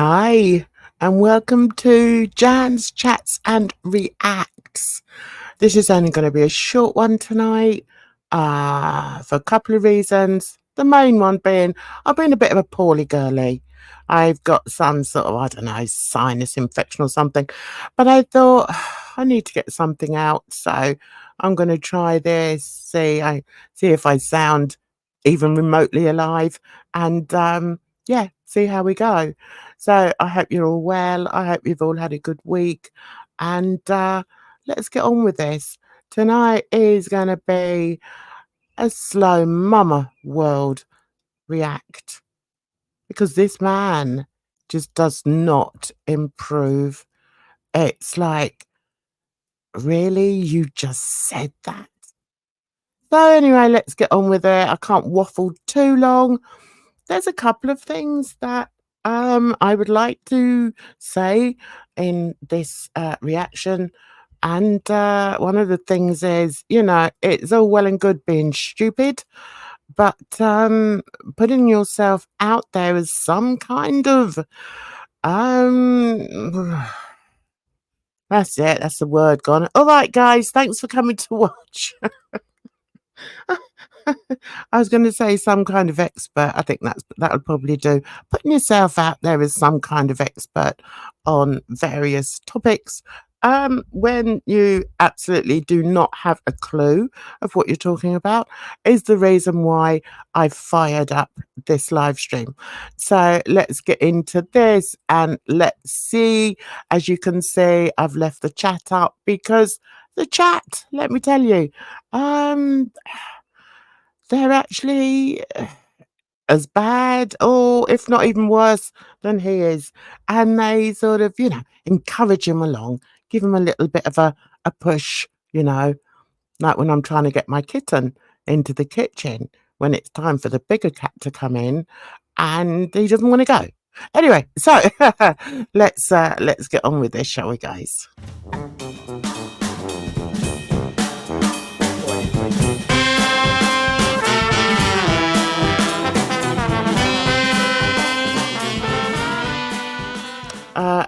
Hi, and welcome to Jan's Chats and Reacts. This is only going to be a short one tonight for a couple of reasons. The main one being I've been a bit of a poorly girly. I've got some sort of, I don't know, sinus infection or something, but I thought I need to get something out, so I'm going to try this, see if I sound even remotely alive, and yeah, see how we go. So I hope you're all well. I hope you've all had a good week, and let's get on with this. Tonight is going to be a slow mama world react because this man just does not improve. It's like, really? You just said that? So anyway, let's get on with it. I can't waffle too long. There's a couple of things that I would like to say in this reaction. And one of the things is, it's all well and good being stupid, but putting yourself out there as some kind of um that's it, that's the word gone. All right, guys, thanks for coming to watch. I was going to say some kind of expert. I think that'll probably do. Putting yourself out there as some kind of expert on various topics when you absolutely do not have a clue of what you're talking about is the reason why I fired up this live stream. So let's get into this and let's see. As you can see, I've left the chat up because the chat, let me tell you, they're actually as bad or if not even worse than he is. And they sort of, encourage him along, give him a little bit of a push, like when I'm trying to get my kitten into the kitchen when it's time for the bigger cat to come in and he doesn't want to go. Anyway, so let's get on with this, shall we, guys?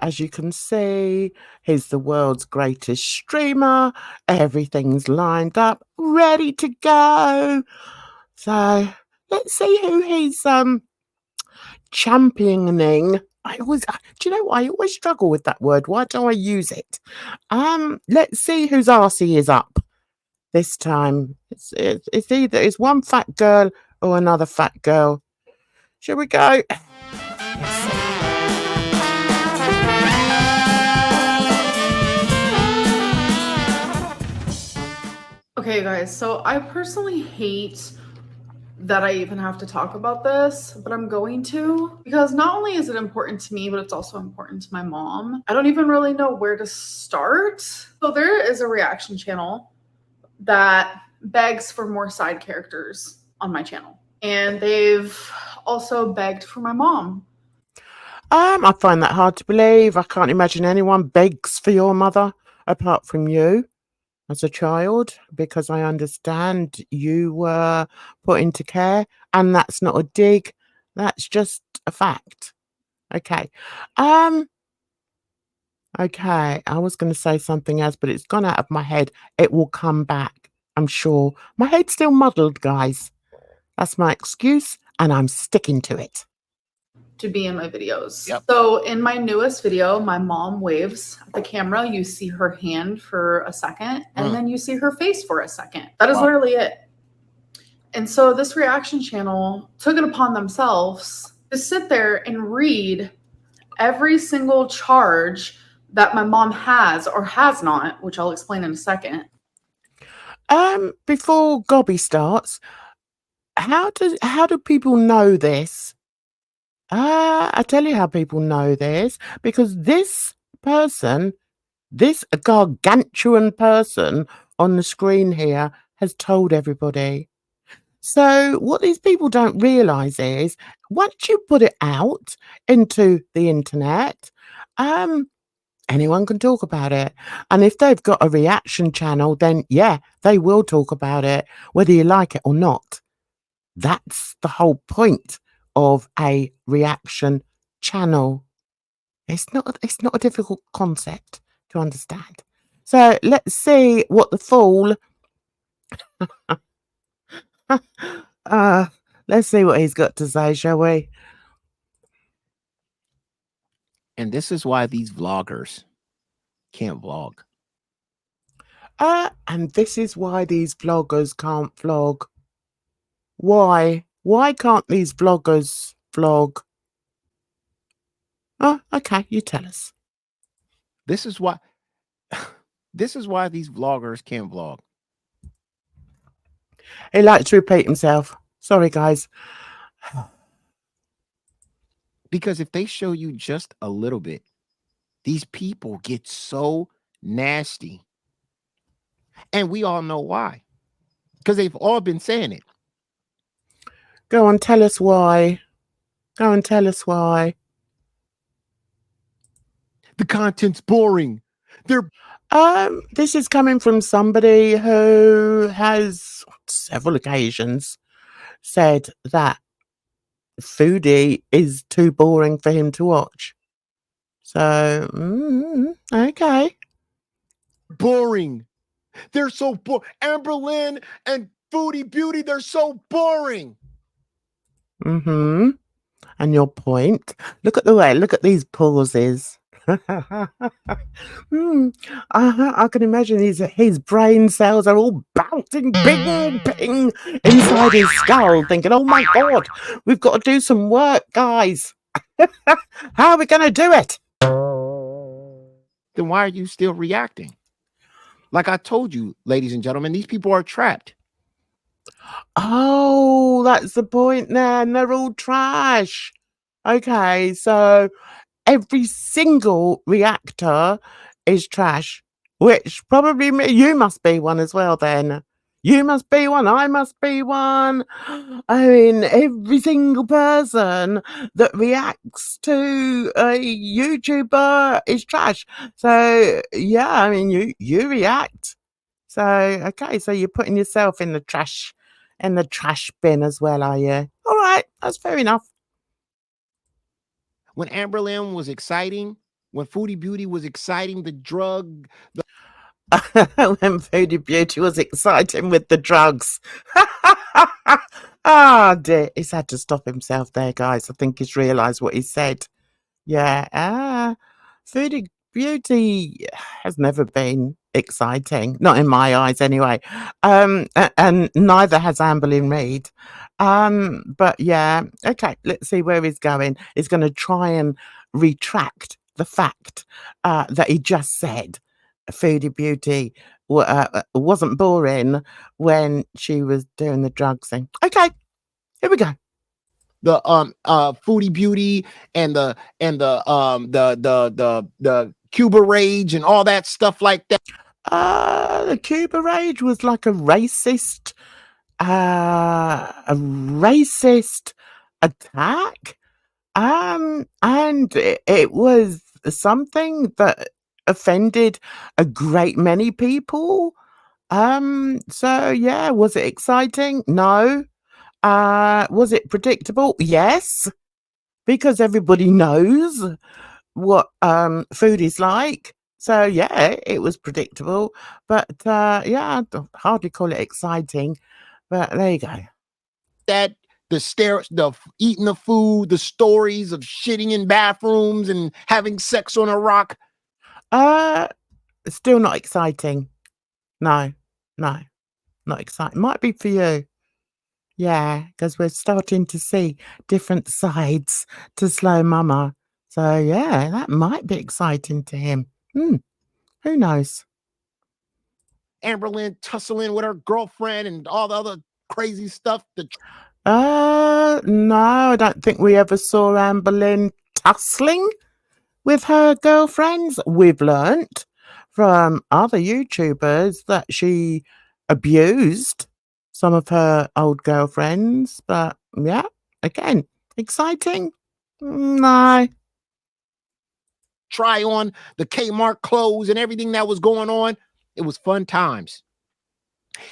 As you can see, he's the world's greatest streamer. Everything's lined up, ready to go. So let's see who he's championing. Do you know what? I always struggle with that word. Why do I use it? Let's see whose arse he is up this time. It's either one fat girl or another fat girl. Shall we go? Let's see. Okay, guys, so I personally hate that I even have to talk about this, but I'm going to because not only is it important to me, but it's also important to my mom. I don't even really know where to start. So there is a reaction channel that begs for more side characters on my channel, and they've also begged for my mom. I find that hard to believe. I can't imagine anyone begs for your mother apart from you as a child, because I understand you were put into care, and that's not a dig. That's just a fact. Okay. Okay. I was going to say something else, but it's gone out of my head. It will come back, I'm sure. My head's still muddled, guys. That's my excuse, and I'm sticking to it. To be in my videos. Yep. So in my newest video, my mom waves at the camera. You see her hand for a second, and then you see her face for a second. That is literally it. And so this reaction channel took it upon themselves to sit there and read every single charge that my mom has or has not, which I'll explain in a second. Before Gobby starts, how do people know this? I tell you how people know this, because this person, this gargantuan person on the screen here has told everybody. So what these people don't realise is once you put it out into the internet, anyone can talk about it. And if they've got a reaction channel, then yeah, they will talk about it, whether you like it or not. That's the whole point of a reaction channel. It's not a difficult concept to understand. So let's see what the fool uh let's see what he's got to say, shall we? And this is why these vloggers can't vlog. And this is why these vloggers can't vlog. Why? Why can't these vloggers vlog? Oh, okay, you tell us. This is why this is why these vloggers can't vlog. He likes to repeat himself. Sorry, guys. Because if they show you just a little bit, these people get so nasty. And we all know why. Because they've all been saying it. Go on, tell us why. Go and tell us why. The content's boring. This is coming from somebody who has several occasions said that Foodie is too boring for him to watch. So, okay. Boring. They're so boring. Amberlynn and Foodie Beauty, they're so boring. Mm-hmm. And your point. Look at these pauses. I can imagine his brain cells are all bouncing bing bing inside his skull, thinking, oh my God, we've got to do some work, guys. How are we going to do it? Then why are you still reacting? Like I told you, ladies and gentlemen, these people are trapped. Oh, that's the point then. They're all trash. Okay, so every single reactor is trash, which probably you must be one as well then. You must be one. I must be one. I mean, every single person that reacts to a YouTuber is trash. So, yeah, I mean, you react. So, okay, so you're putting yourself in the trash bin as well, are you? All right, that's fair enough. When Amberlynn was exciting, when Foodie Beauty was exciting, the drug. When Foodie Beauty was exciting with the drugs. Ah, dear. He's had to stop himself there, guys. I think he's realised what he said. Yeah. Foodie Beauty has never been exciting. Not in my eyes, anyway. And neither has Amberlynn Reid. But yeah, okay, let's see where he's going. He's going to try and retract the fact that he just said Foodie Beauty wasn't boring when she was doing the drug thing. Okay, here we go. The Foodie Beauty and the Cuba Rage and all that stuff like that. The Cuba Rage was like a racist attack. And it was something that offended a great many people. So yeah, was it exciting? No. Was it predictable? Yes, because everybody knows what food is like. So yeah, it was predictable, but yeah, I'd hardly call it exciting. But there you go. That the eating the food, the stories of shitting in bathrooms and having sex on a rock. Still not exciting. No, not exciting. Might be for you. Yeah, because we're starting to see different sides to Slow Mama. So yeah, that might be exciting to him. Who knows? Amberlynn tussling with her girlfriend and all the other crazy stuff. No, I don't think we ever saw Amberlynn tussling with her girlfriends. We've learnt from other YouTubers that she abused some of her old girlfriends. But yeah, again, exciting? No. Try on the Kmart clothes and everything that was going on. It was fun times.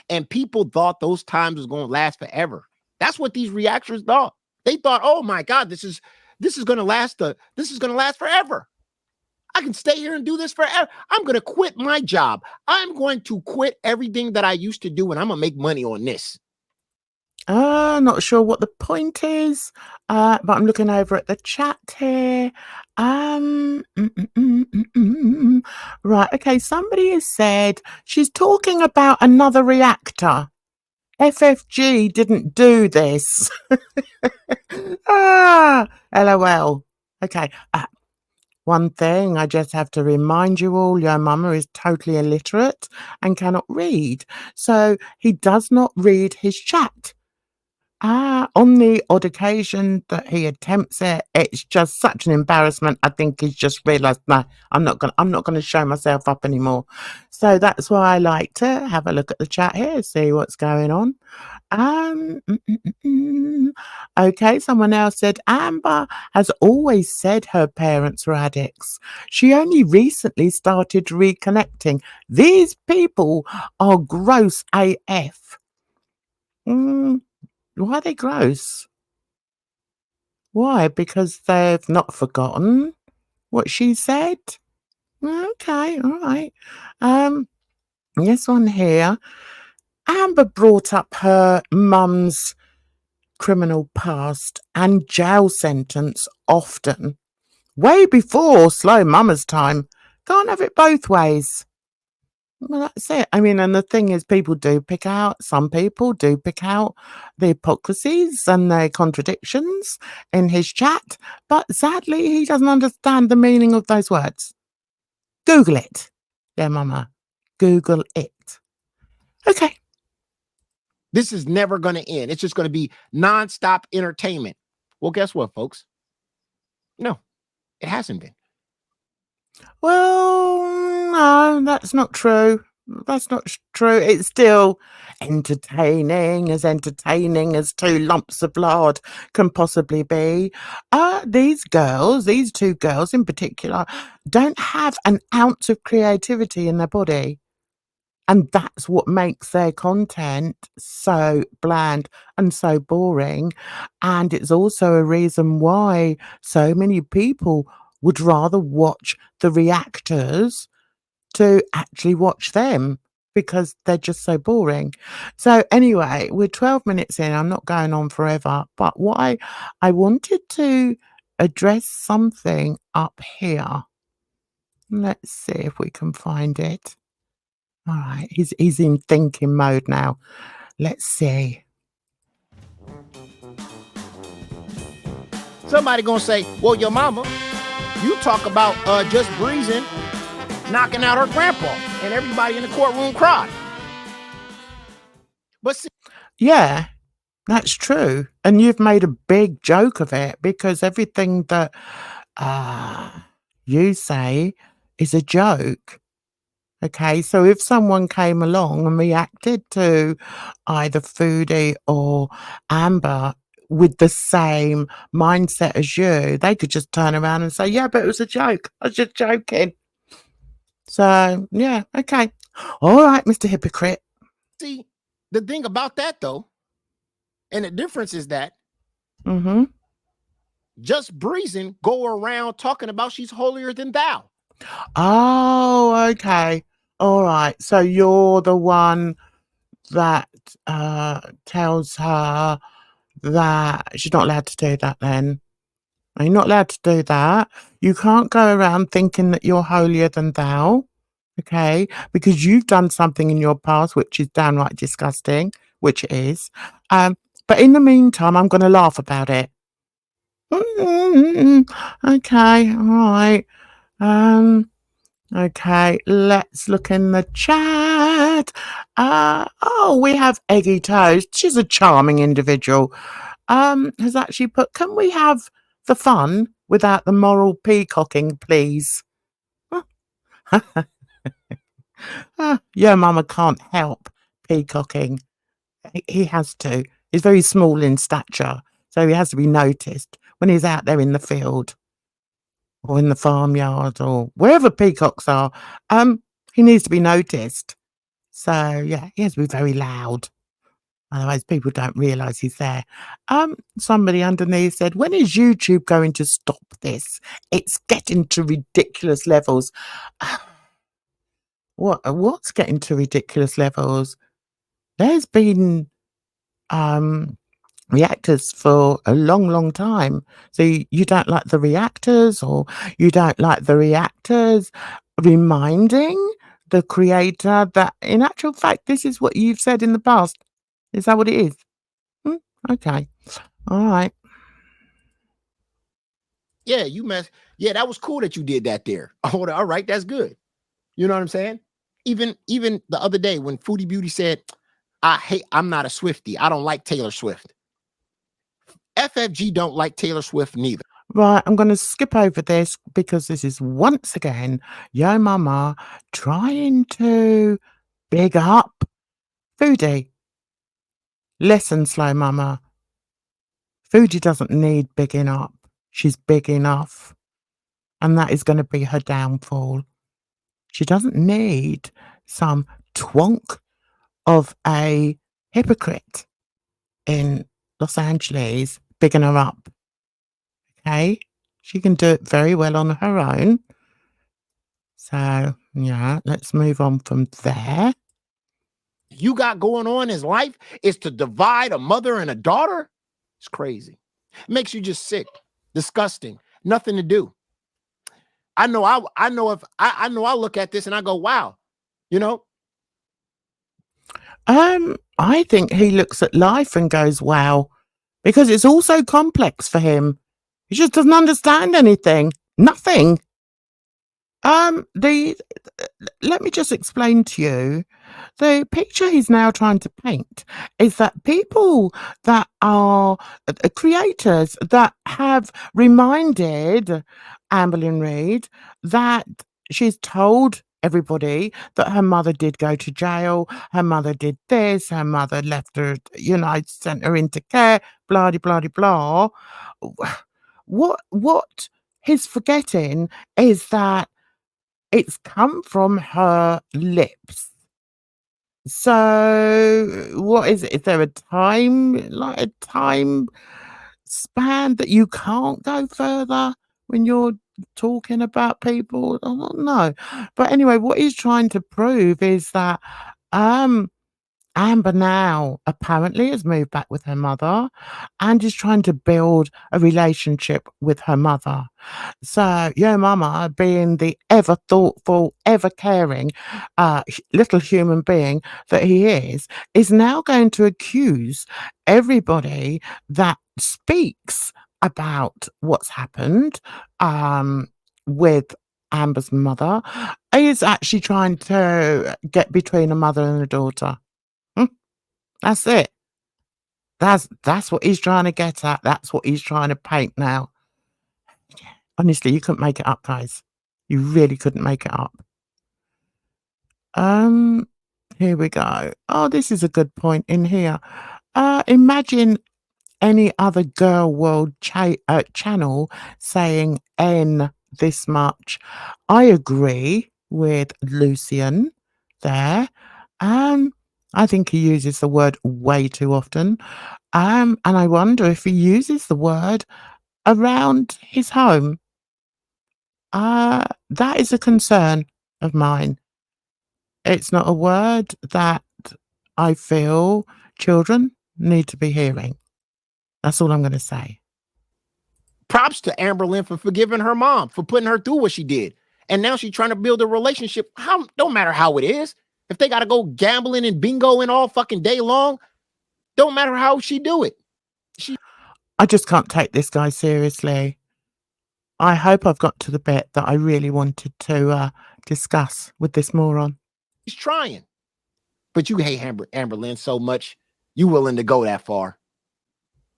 And people thought those times was going to last forever. That's what these reactors thought. They thought, oh my God, this is going to last forever. I can stay here and do this forever. I'm going to quit my job. I'm going to quit everything that I used to do, and I'm going to make money on this. Not sure what the point is, but I'm looking over at the chat here. Right, okay, somebody has said she's talking about another reactor. FFG didn't do this. LOL. Okay. One thing I just have to remind you all, Yomama is totally illiterate and cannot read. So he does not read his chat. On the odd occasion that he attempts it, it's just such an embarrassment. I think he's just realised, no, I'm not gonna show myself up anymore. So that's why I like to have a look at the chat here, see what's going on. Okay, someone else said Amber has always said her parents were addicts. She only recently started reconnecting. These people are gross AF. Why are they gross? Why? Because they've not forgotten what she said? Okay, all right. This one here. Amber brought up her mum's criminal past and jail sentence often. Way before Slow Mama's time. Can't have it both ways. Well, that's it. I mean, and the thing is, some people do pick out the hypocrisies and the contradictions in his chat, but sadly, he doesn't understand the meaning of those words. Google it. Yeah, Mama. Google it. Okay. This is never going to end. It's just going to be nonstop entertainment. Well, guess what, folks? No, it hasn't been. Well, no, that's not true. That's not true. It's still entertaining as two lumps of lard can possibly be. These two girls in particular, don't have an ounce of creativity in their body. And that's what makes their content so bland and so boring. And it's also a reason why so many people would rather watch the reactors to actually watch them, because they're just so boring. So anyway, we're 12 minutes in. I'm not going on forever. But what I wanted to address something up here. Let's see if we can find it. All right, he's in thinking mode now. Let's see. Somebody gonna say, well, your mama, you talk about just breezing, knocking out her grandpa, and everybody in the courtroom cried. But see, yeah, that's true. And you've made a big joke of it, because everything that you say is a joke. Okay, so if someone came along and reacted to either Foodie or Amber with the same mindset as you, they could just turn around and say, yeah, but it was a joke. I was just joking. So, yeah, okay. All right, Mr. Hypocrite. see, the thing about that, though, and the difference is that just breezing go around talking about she's holier than thou. Oh, okay. All right. So you're the one that tells her that she's not allowed to do that then. You're not allowed to do that. You can't go around thinking that you're holier than thou, okay? Because you've done something in your past which is downright disgusting, which it is. But in the meantime, I'm going to laugh about it. Okay, all right. Okay, let's look in the chat. We have Eggy Toast. She's a charming individual. Has actually put, can we have the fun without the moral peacocking, please? Your mama can't help peacocking. He has to. He's very small in stature, so he has to be noticed when he's out there in the field or in the farmyard or wherever peacocks are. He needs to be noticed. So yeah, he has to be very loud. Otherwise, people don't realise he's there. Somebody underneath said, when is YouTube going to stop this? It's getting to ridiculous levels. What's getting to ridiculous levels? There's been reactors for a long, long time. So you don't like the reactors, or you don't like the reactors reminding the creator that in actual fact, this is what you've said in the past. Is that what it is? Okay. All right. Yeah, yeah, that was cool that you did that there. Oh, all right, that's good. You know what I'm saying? Even the other day when Foodie Beauty said, I'm not a Swiftie. I don't like Taylor Swift. FFG don't like Taylor Swift neither. Right, I'm going to skip over this because this is once again Yomama trying to big up Foodie. Listen, Slow Mama. Foodie doesn't need bigging up. She's big enough. And that is going to be her downfall. She doesn't need some twonk of a hypocrite in Los Angeles bigging her up. Okay? She can do it very well on her own. So, yeah, let's move on from there. You got going on in life is to divide a mother and a daughter? It's crazy. It makes you just sick, disgusting, nothing to do. I know I look at this and I go, wow, you know? I think he looks at life and goes, wow, because it's all so complex for him. He just doesn't understand anything. Nothing. Let me just explain to you. The picture he's now trying to paint is that people that are creators that have reminded Amberlyn Reid that she's told everybody that her mother did go to jail, her mother did this, her mother left her, sent her into care, blah, blah, blah, blah. What he's forgetting is that it's come from her lips. So, what is it? Is there a time span that you can't go further when you're talking about people? I don't know. But anyway, what he's trying to prove is that Amber now apparently has moved back with her mother and is trying to build a relationship with her mother. So, Mama, being the ever thoughtful, ever caring little human being that he is now going to accuse everybody that speaks about what's happened with Amber's mother is actually trying to get between a mother and a daughter. That's it. That's what he's trying to get at. That's what he's trying to paint now. Honestly, you couldn't make it up, guys. You really couldn't make it up. Here we go. Oh, this is a good point in here. Imagine any other girl world channel saying N this much. I agree with Lucian there. I think he uses the word way too often. And I wonder if he uses the word around his home. That is a concern of mine. It's not a word that I feel children need to be hearing. That's all I'm going to say. Props to Amberlyn for forgiving her mom, for putting her through what she did. And now she's trying to build a relationship. Don't matter how it is. If they got to go gambling and bingoing all fucking day long, don't matter how she do it. I just can't take this guy seriously. I hope I've got to the bit that I really wanted to discuss with this moron. He's trying. But you hate Amberlyn so much, you willing to go that far.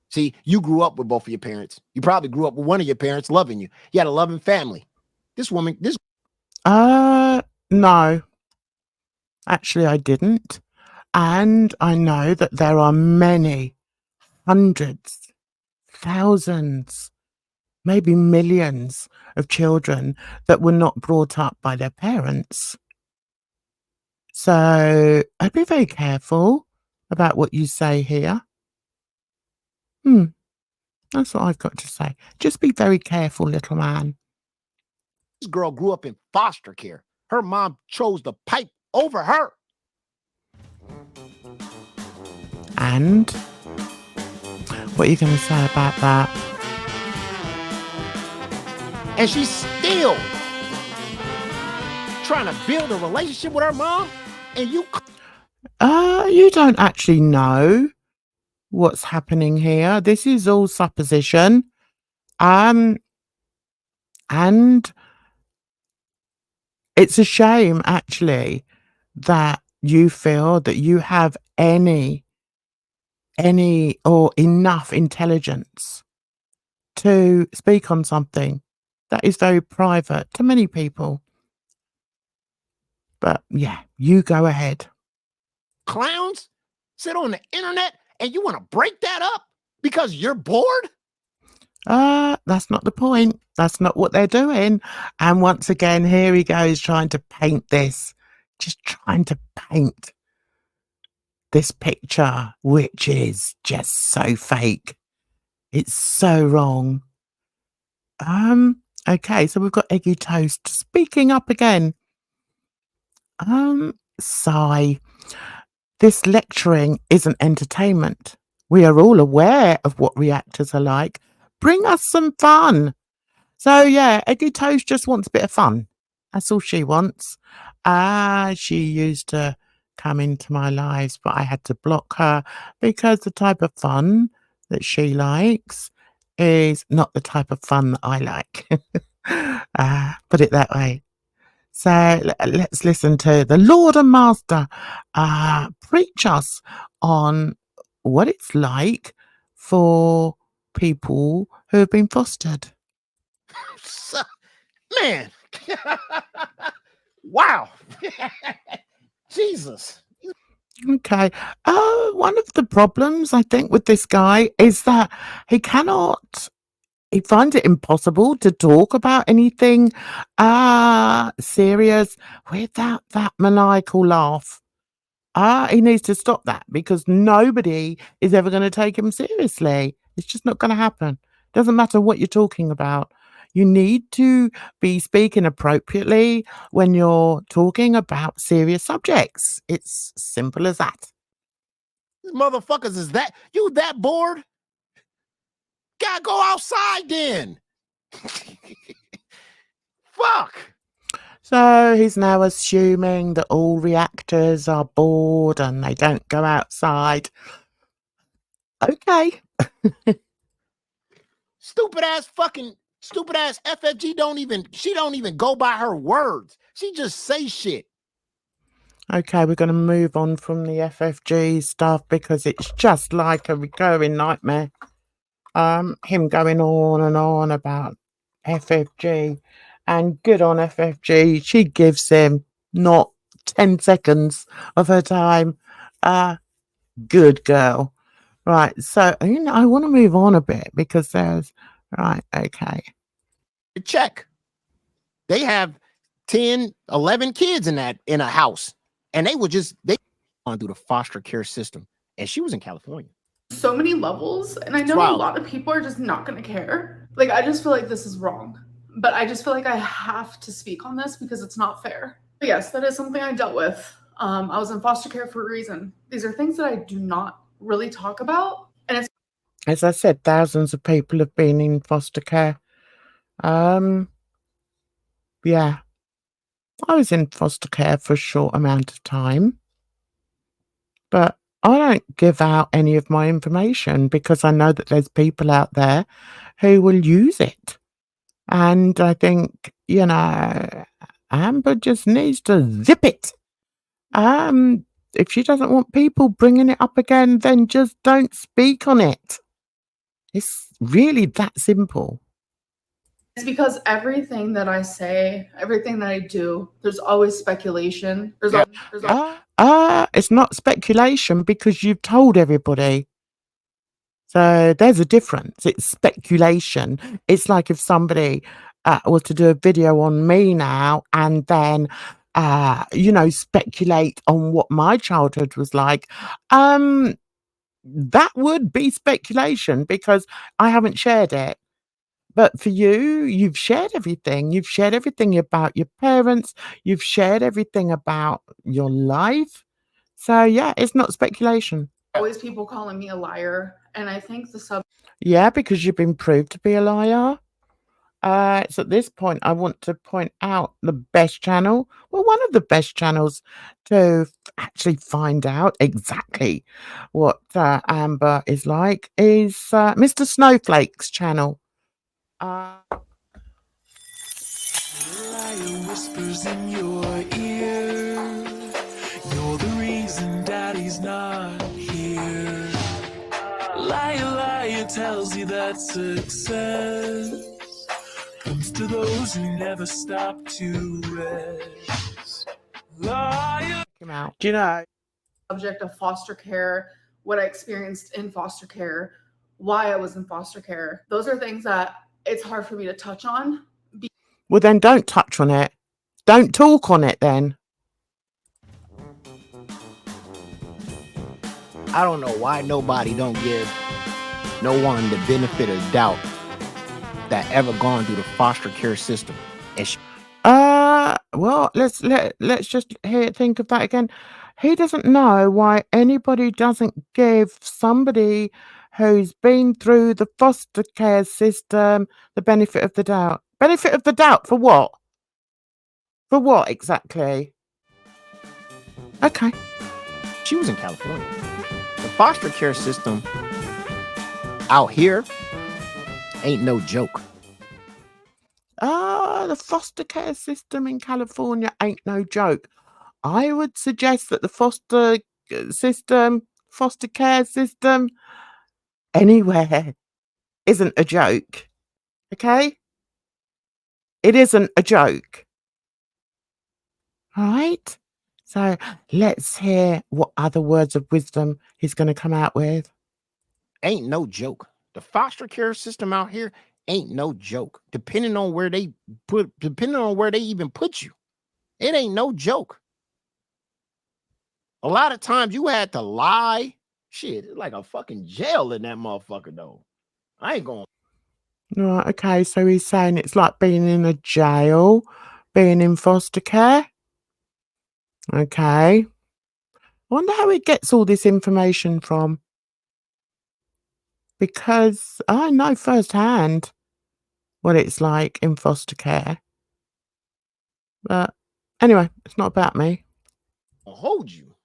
See, you grew up with both of your parents. You probably grew up with one of your parents loving you. You had a loving family. No. Actually, I didn't. And I know that there are many, hundreds, thousands, maybe millions of children that were not brought up by their parents. So I'd be very careful about what you say here. That's what I've got to say. Just be very careful, little man. This girl grew up in foster care. Her mom chose the pipe over her. And what are you going to say about that? And she's still trying to build a relationship with her mom. And you don't actually know what's happening here. This is all supposition. And it's a shame, actually, that you feel that you have any or enough intelligence to speak on something that is very private to many people. But yeah, you go ahead. clowns sit on the internet and you want to break that up because you're bored? That's not the point. That's not what they're doing. And once again, here he goes trying to paint this. Just trying to paint this picture, which is just so fake. It's so wrong. Okay, so we've got Eggy Toast speaking up again. Sigh. This lecturing isn't entertainment. We are all aware of what reactors are like. Bring us some fun. So yeah, Eggy Toast just wants a bit of fun. That's all she wants. She used to come into my lives, but I had to block her because the type of fun that she likes is not the type of fun that I like. Put it that way. So let's listen to the Lord and Master preach us on what it's like for people who have been fostered. Man. Wow. Jesus. Okay. One of the problems, I think, with this guy is that he finds it impossible to talk about anything serious without that maniacal laugh. He needs to stop that because nobody is ever going to take him seriously. It's just not going to happen. Doesn't matter what you're talking about. You need to be speaking appropriately when you're talking about serious subjects. It's simple as that. These motherfuckers you that bored? Gotta go outside then. Fuck. So he's now assuming that all reactors are bored and they don't go outside. Okay. Stupid ass FFG she don't even go by her words. She just say shit. Okay, we're going to move on from the FFG stuff because it's just like a recurring nightmare. Him going on and on about FFG, and good on FFG. She gives him not 10 seconds of her time. Good girl. Right, so I want to move on a bit because okay. Check. They have 10, 11 kids in a house, and they on through the foster care system, and she was in California. So many levels, and I know a lot of people are just not going to care. Like, I just feel like this is wrong, but I just feel like I have to speak on this because it's not fair. But yes, that is something I dealt with. I was in foster care for a reason. These are things that I do not really talk about, and it's, as I said, thousands of people have been in foster care. Yeah, I was in foster care for a short amount of time, but I don't give out any of my information because I know that there's people out there who will use it. And I think, Amber just needs to zip it. If she doesn't want people bringing it up again, then just don't speak on it. It's really that simple. it's because everything that I say, everything that I do, there's always speculation. It's not speculation because you've told everybody. So there's a difference. It's speculation. It's like if somebody was to do a video on me now and then speculate on what my childhood was like. That would be speculation because I haven't shared it. But for you, you've shared everything. You've shared everything about your parents. You've shared everything about your life. So yeah, it's not speculation. Always people calling me a liar, and I think the Yeah, because you've been proved to be a liar. So at this point, I want to point out the best channel, well, one of the best channels to actually find out exactly what Amber is like is Mr. Snowflake's channel. Liar whispers in your ear. You're the reason daddy's not here. Liar, liar tells you that success comes to those who never stop to rest. Liar. Do you know? Subject of foster care, what I experienced in foster care, why I was in foster care. Those are things that it's hard for me to touch on. Well, then don't touch on it. Don't talk on it then. I don't know why nobody don't give no one the benefit of doubt that ever gone through the foster care system. Well, let's just think of that again. He doesn't know why anybody doesn't give somebody who's been through the foster care system the benefit of the doubt. Benefit of the doubt for what? For what exactly? Okay. She was in California. The foster care system out here ain't no joke. The foster care system in California ain't no joke. I would suggest that the foster care system anywhere isn't a joke. Okay? It isn't a joke. All right? So let's hear what other words of wisdom he's going to come out with. Ain't no joke. The foster care system out here ain't no joke. Depending on where they even put you, it ain't no joke. A lot of times you had to lie. Shit, it's like a fucking jail in that motherfucker though. I ain't going. Right, okay, so he's saying it's like being in a jail, being in foster care. Okay. I wonder how he gets all this information from. Because I know firsthand what it's like in foster care. But anyway, it's not about me. I'll hold you.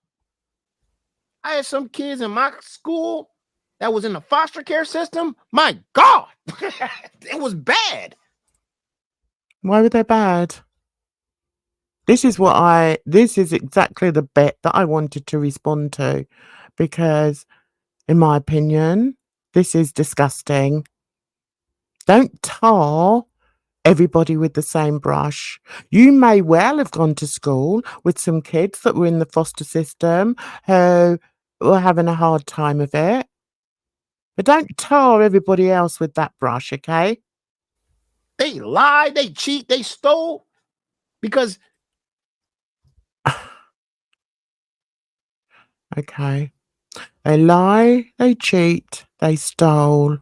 I had some kids in my school that was in the foster care system. My God, it was bad. Why were they bad? This is exactly the bit that I wanted to respond to, because in my opinion, this is disgusting. Don't tar everybody with the same brush. You may well have gone to school with some kids that were in the foster system who were having a hard time of it. But don't tar everybody else with that brush, okay? They lied, they cheat, they stole because. Okay. They lie, they cheat, they stole.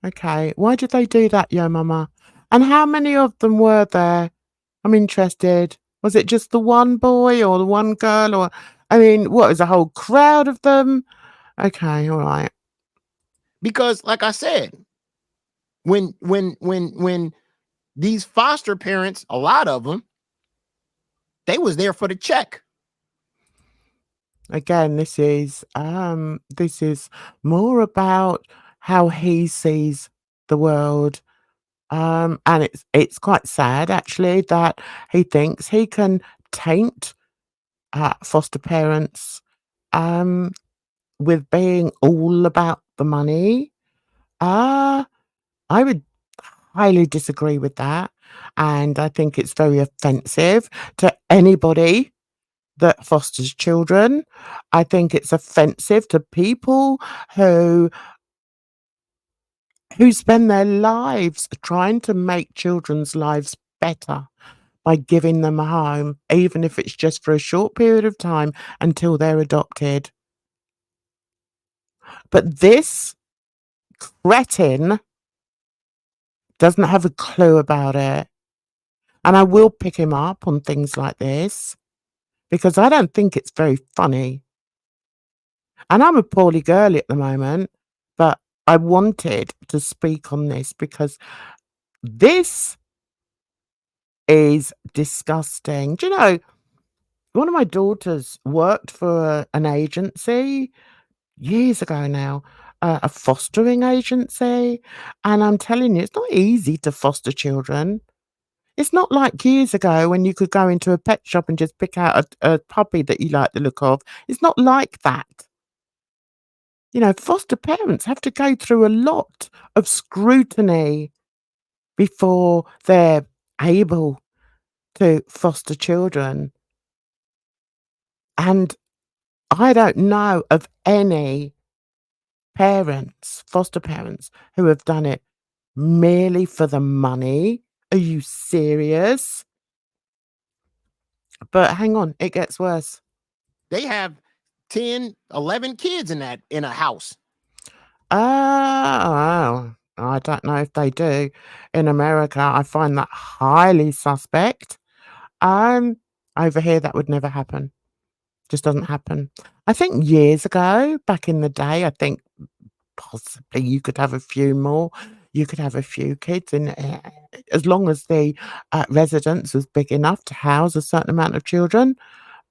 Okay. Why did they do that, Yomama? And how many of them were there? I'm interested. Was it just the one boy or the one girl? Or, I mean, what, was a whole crowd of them? Okay, all right. Because, like I said, when these foster parents, a lot of them, they was there for the check. Again, this is more about how he sees the world. And it's quite sad actually that he thinks he can taint foster parents with being all about the money. I would highly disagree with that, and I think it's very offensive to anybody that fosters children. I think it's offensive to people who spend their lives trying to make children's lives better by giving them a home, even if it's just for a short period of time until they're adopted. But this cretin doesn't have a clue about it. And I will pick him up on things like this because I don't think it's very funny. And I'm a poorly girly at the moment, but I wanted to speak on this because this is disgusting. Do you know, one of my daughters worked for an agency years ago now, a fostering agency. And I'm telling you, it's not easy to foster children. It's not like years ago when you could go into a pet shop and just pick out a puppy that you like the look of. It's not like that. You know, foster parents have to go through a lot of scrutiny before they're able to foster children. And I don't know of any parents, foster parents, who have done it merely for the money. Are you serious? But hang on, it gets worse. They have 10, 11 kids in a house. Oh, I don't know if they do. In America, I find that highly suspect. Over here, that would never happen. Just doesn't happen. I think years ago, back in the day, I think possibly you could have a few more. You could have a few kids, and as long as the residence was big enough to house a certain amount of children.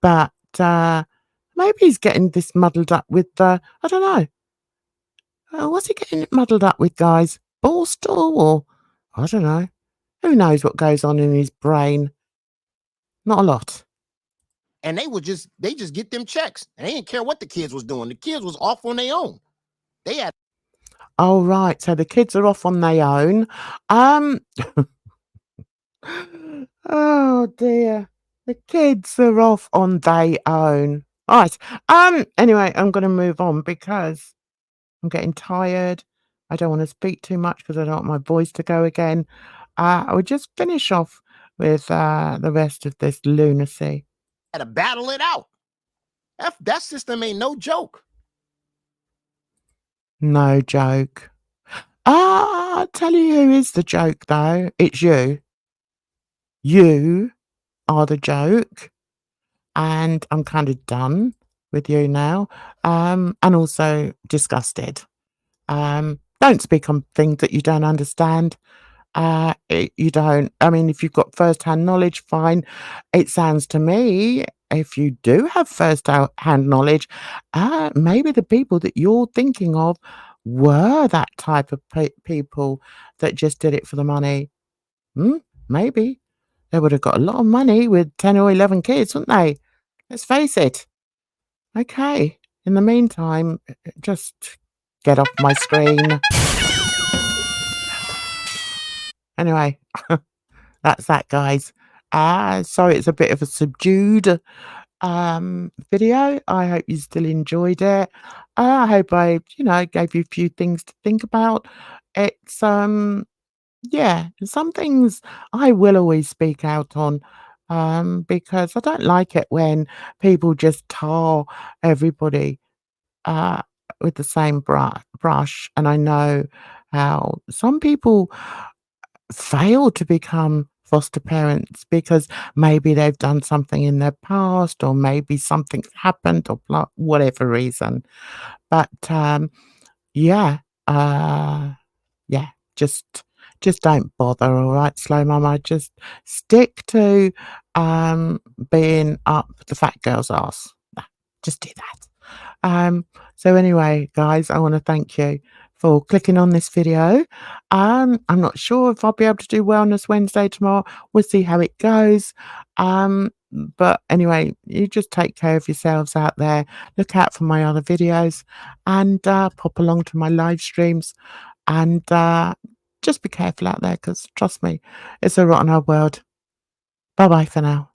But maybe he's getting this muddled up with I don't know. What's he getting it muddled up with, guys? Ballstool or I don't know. Who knows what goes on in his brain? Not a lot. And they just get them checks. And they didn't care what the kids was doing. The kids was off on their own. They had Oh, right. So the kids are off on their own. Oh dear. The kids are off on their own. All right. Anyway, I'm gonna move on because I'm getting tired. I don't want to speak too much because I don't want my voice to go again. I would just finish off with the rest of this lunacy. to battle it out. That system ain't no joke. No joke. I'll tell you who is the joke, though. It's you. You are the joke. And I'm kind of done with you now. And also disgusted. Don't speak on things that you don't understand. You don't. I mean, if you've got first-hand knowledge, fine. It sounds to me, if you do have first-hand knowledge, maybe the people that you're thinking of were that type of people that just did it for the money. Maybe. They would have got a lot of money with 10 or 11 kids, wouldn't they? Let's face it. Okay. In the meantime, just get off my screen. Anyway, that's that, guys. Sorry, it's a bit of a subdued video. I hope you still enjoyed it. I hope I, gave you a few things to think about. It's yeah, some things I will always speak out on because I don't like it when people just tar everybody uh with the same brush. And I know how some people fail to become foster parents because maybe they've done something in their past or maybe something's happened or whatever reason. But yeah, yeah, just don't bother, all right, Slow Mama. Just stick to being up the fat girl's ass. Just do that. So anyway, guys, I want to thank you for clicking on this video. I'm not sure if I'll be able to do Wellness Wednesday tomorrow. We'll see how it goes. But anyway, you just take care of yourselves out there. Look out for my other videos and pop along to my live streams and just be careful out there because trust me, it's a rotten old world. Bye bye for now.